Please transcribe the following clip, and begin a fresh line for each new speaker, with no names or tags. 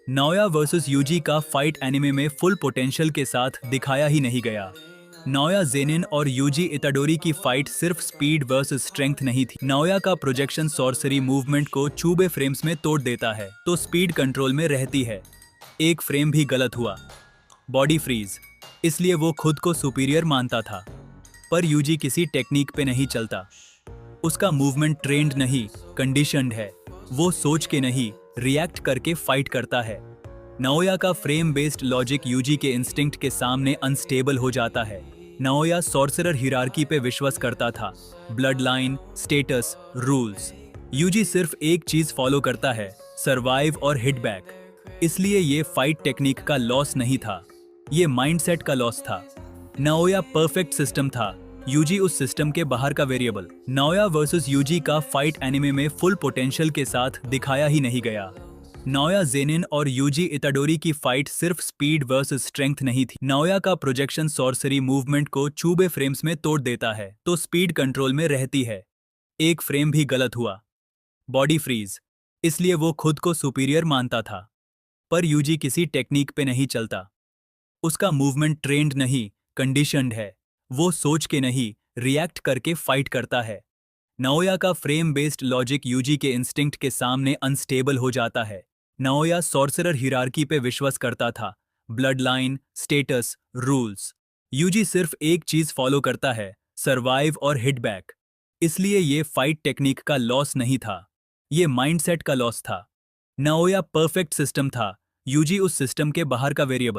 Naoya versus UG का fight anime में full potential के साथ दिखाया ही नहीं गया। नाओया जेनिन और यूजी इताडोरी की फाइट सिर्फ स्पीड वर्सेस स्ट्रेंथ नहीं थी। नाओया का प्रोजेक्शन सॉर्सरी मूवमेंट को चूबे फ्रेम्स में तोड़ देता है तो स्पीड कंट्रोल में रहती है। एक फ्रेम भी गलत हुआ, बॉडी फ्रीज, इसलिए वो खुद को सुपीरियर मानता था। पर यूजी किसी टेक्निक पे नहीं चलता। उसका मूवमेंट ट्रेंड नहीं, कंडीशनड है। वो सोच के नहीं, रिएक्ट करके फाइट करता है। नाओया का फ्रेम बेस्ड लॉजिक यूजी के इंस्टिंक्ट के सामने अनस्टेबल हो जाता है। नाओया सॉर्सरर हिरार्की पे विश्वास करता था, blood line, status, rules. UG सिर्फ एक चीज फॉलो करता है, सर्वाइव और हिट बैक। इसलिए ये फाइट टेक्निक का लॉस नहीं था, ये माइंडसेट का लॉस था। नाओया परफेक्ट सिस्टम था, यूजी उस सिस्टम के बाहर का वेरिएबल। नाओया वर्सेस यूजी का फाइट एनिमे में फुल पोटेंशियल के साथ दिखाया ही नहीं गया। नाओया जेनिन और यूजी इताडोरी की फाइट सिर्फ स्पीड वर्सेस स्ट्रेंथ नहीं थी। नाओया का प्रोजेक्शन सॉर्सरी मूवमेंट को चूबे फ्रेम्स में तोड़ देता है तो स्पीड कंट्रोल में रहती है। एक फ्रेम भी गलत हुआ, बॉडी फ्रीज, इसलिए वो खुद को सुपीरियर मानता था। पर यूजी किसी टेक्निक पे नहीं चलता। उसका मूवमेंट ट्रेंड नहीं, कंडीशनड है। वो सोच के नहीं, रिएक्ट करके फाइट करता है। नाओया का फ्रेम बेस्ड लॉजिक यूजी के इंस्टिंक्ट के सामने अनस्टेबल हो जाता है। नाओया सॉर्सरर हिरार्की पे विश्वास करता था, blood line, status, rules. UG सिर्फ एक चीज फॉलो करता है, सर्वाइव और हिट बैक। इसलिए ये फाइट टेक्निक का लॉस नहीं था, ये माइंडसेट का लॉस था। नाओया परफेक्ट सिस्टम था, यूजी उस सिस्टम के बाहर का वेरिएबल।